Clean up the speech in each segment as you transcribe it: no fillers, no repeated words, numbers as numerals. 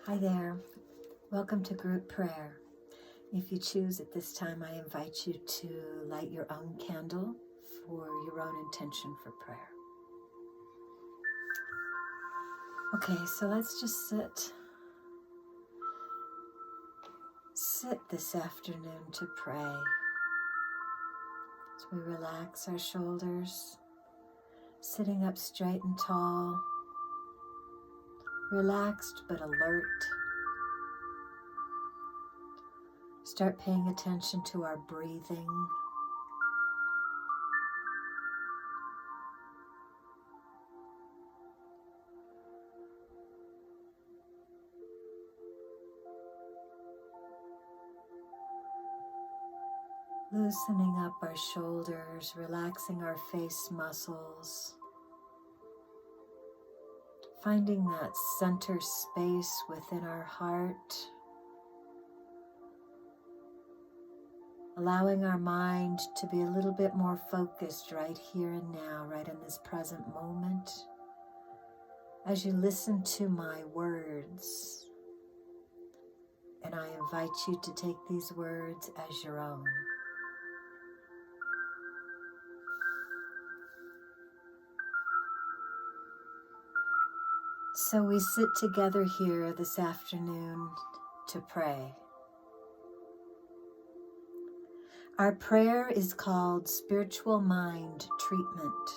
Hi there. Welcome to group prayer. If you choose at this time, I invite you to light your own candle for your own intention for prayer. Okay, so let's just sit this afternoon to pray. As we relax our shoulders, sitting up straight and tall, relaxed but alert. Start paying attention to our breathing. Loosening up our shoulders, relaxing our face muscles. Finding that center space within our heart. Allowing our mind to be a little bit more focused right here and now, right in this present moment. As you listen to my words, and I invite you to take these words as your own. So we sit together here this afternoon to pray. Our prayer is called Spiritual Mind Treatment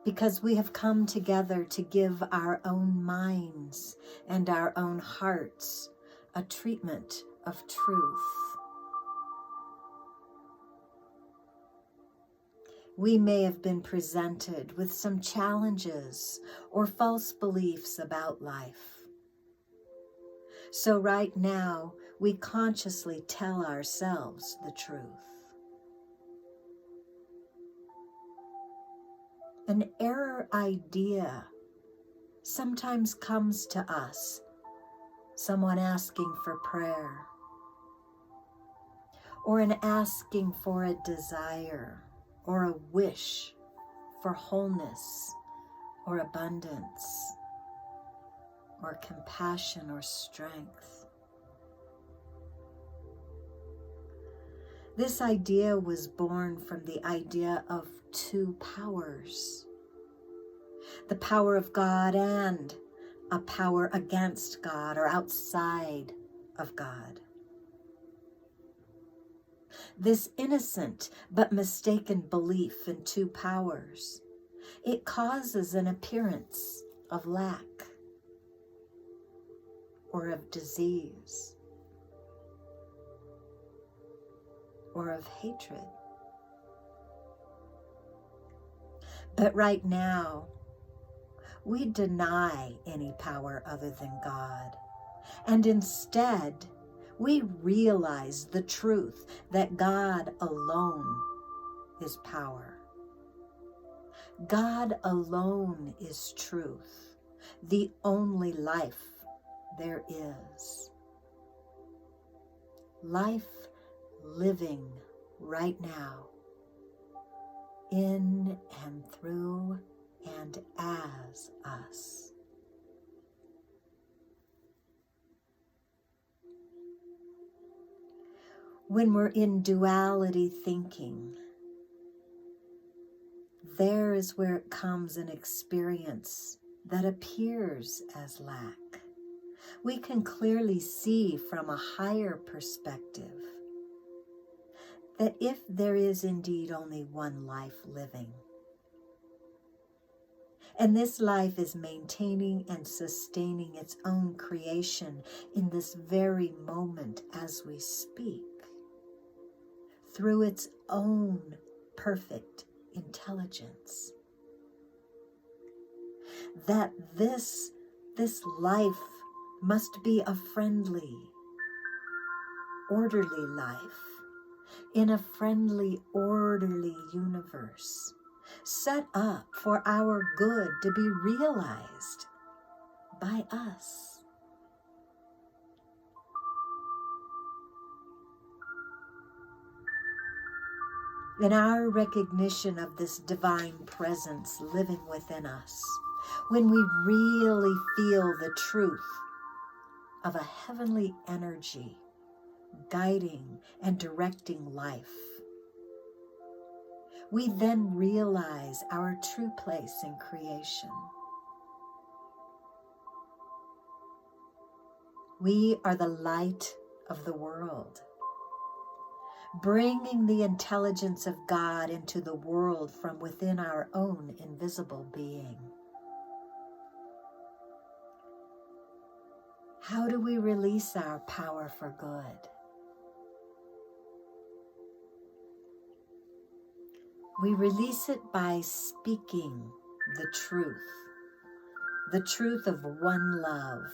because we have come together to give our own minds and our own hearts a treatment of truth. We may have been presented with some challenges or false beliefs about life. So right now, we consciously tell ourselves the truth. An error idea sometimes comes to us, someone asking for prayer, or an asking for a desire, or a wish for wholeness, or abundance, or compassion, or strength. This idea was born from the idea of two powers, the power of God and a power against God or outside of God. This innocent but mistaken belief in two powers, it causes an appearance of lack or of disease or of hatred. But right now, we deny any power other than God, and instead, we realize the truth that God alone is power. God alone is truth, the only life there is. Life living right now, in and through and as us. When we're in duality thinking, there is where it comes an experience that appears as lack. We can clearly see from a higher perspective that if there is indeed only one life living, and this life is maintaining and sustaining its own creation in this very moment as we speak, through its own perfect intelligence, that this life must be a friendly, orderly life in a friendly, orderly universe, set up for our good to be realized by us. In our recognition of this divine presence living within us, when we really feel the truth of a heavenly energy guiding and directing life. We then realize our true place in creation. We are the light of the world, bringing the intelligence of God into the world from within our own invisible being. How do we release our power for good? We release it by speaking the truth of one love.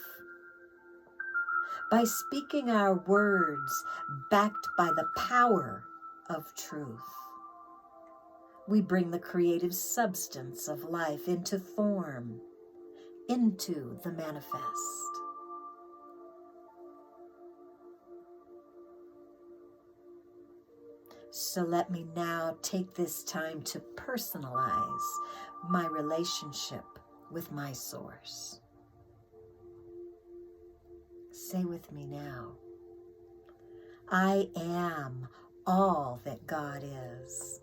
By speaking our words backed by the power of truth, we bring the creative substance of life into form, into the manifest. So let me now take this time to personalize my relationship with my source. Say with me now, I am all that God is.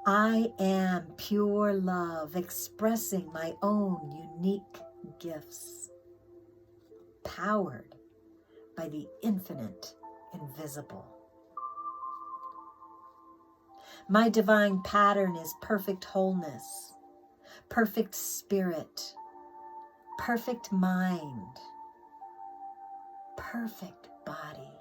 I am pure love expressing my own unique gifts, powered by the infinite invisible. My divine pattern is perfect wholeness, perfect spirit, perfect mind, perfect body,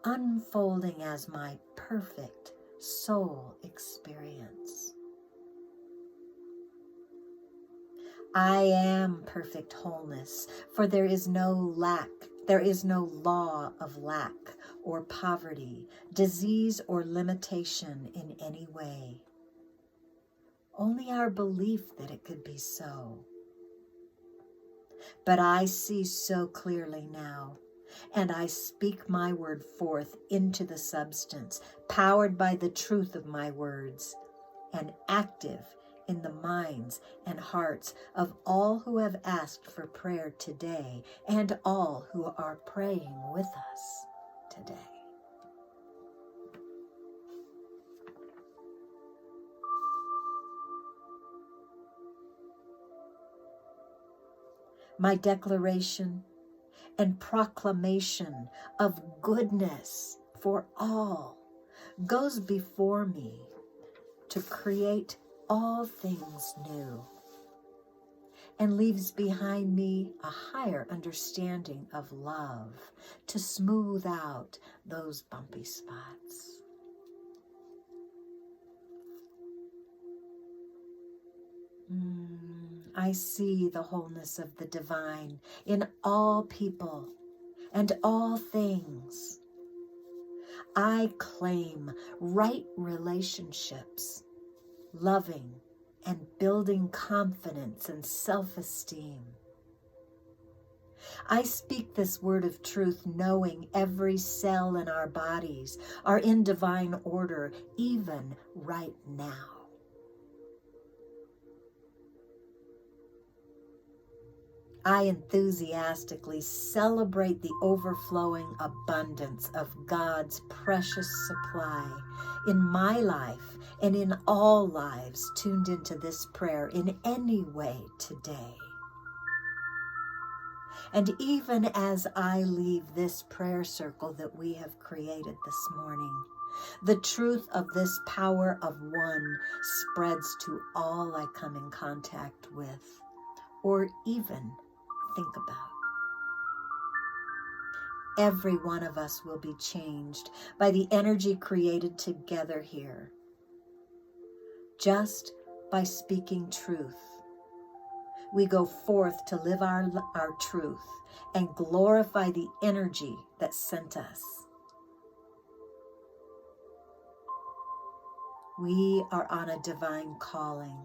unfolding as my perfect soul experience. I am perfect wholeness, for there is no lack. There is no law of lack or poverty, disease or limitation in any way. Only our belief that it could be so. But I see so clearly now, and I speak my word forth into the substance, powered by the truth of my words, and active in the minds and hearts of all who have asked for prayer today and all who are praying with us today. My declaration and proclamation of goodness for all goes before me to create all things new, and leaves behind me a higher understanding of love to smooth out those bumpy spots. I see the wholeness of the divine in all people and all things. I claim right relationships, loving and building confidence and self-esteem. I speak this word of truth knowing every cell in our bodies are in divine order even right now. I enthusiastically celebrate the overflowing abundance of God's precious supply in my life and in all lives tuned into this prayer in any way today. And even as I leave this prayer circle that we have created this morning, the truth of this power of one spreads to all I come in contact with, or even think about. Every one of us will be changed by the energy created together here, just by speaking truth. We go forth to live our truth and glorify the energy that sent us. We are on a divine calling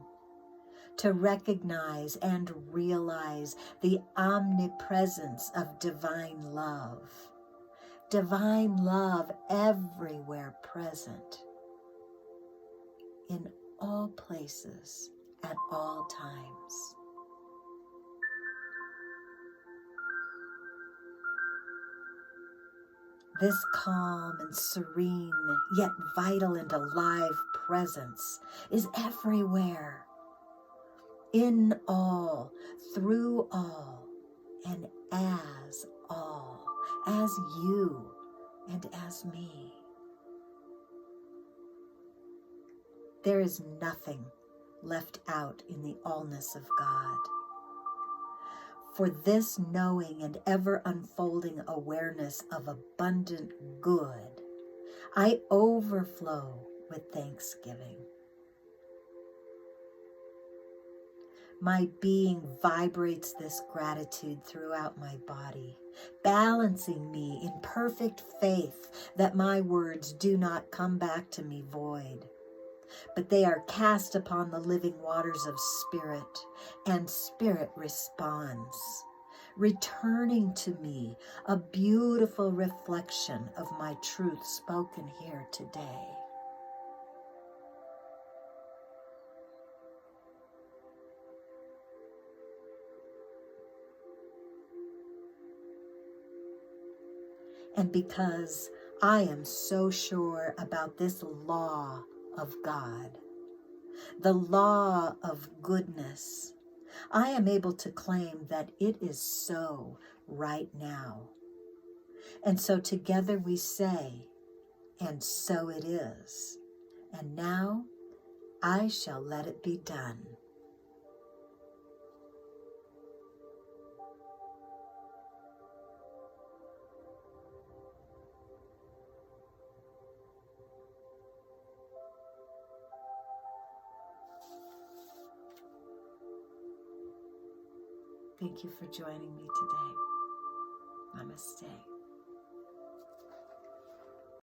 to recognize and realize the omnipresence of divine love everywhere present, in all places, at all times. This calm and serene, yet vital and alive presence is everywhere, in all, through all, and all, as you and as me. There is nothing left out in the allness of God. For this knowing and ever unfolding awareness of abundant good, I overflow with thanksgiving. My being vibrates this gratitude throughout my body, balancing me in perfect faith that my words do not come back to me void, but they are cast upon the living waters of spirit, and spirit responds, returning to me a beautiful reflection of my truth spoken here today. And because I am so sure about this law of God, the law of goodness, I am able to claim that it is so right now. And so together we say, and so it is. And now I shall let it be done. Thank you for joining me today. Namaste.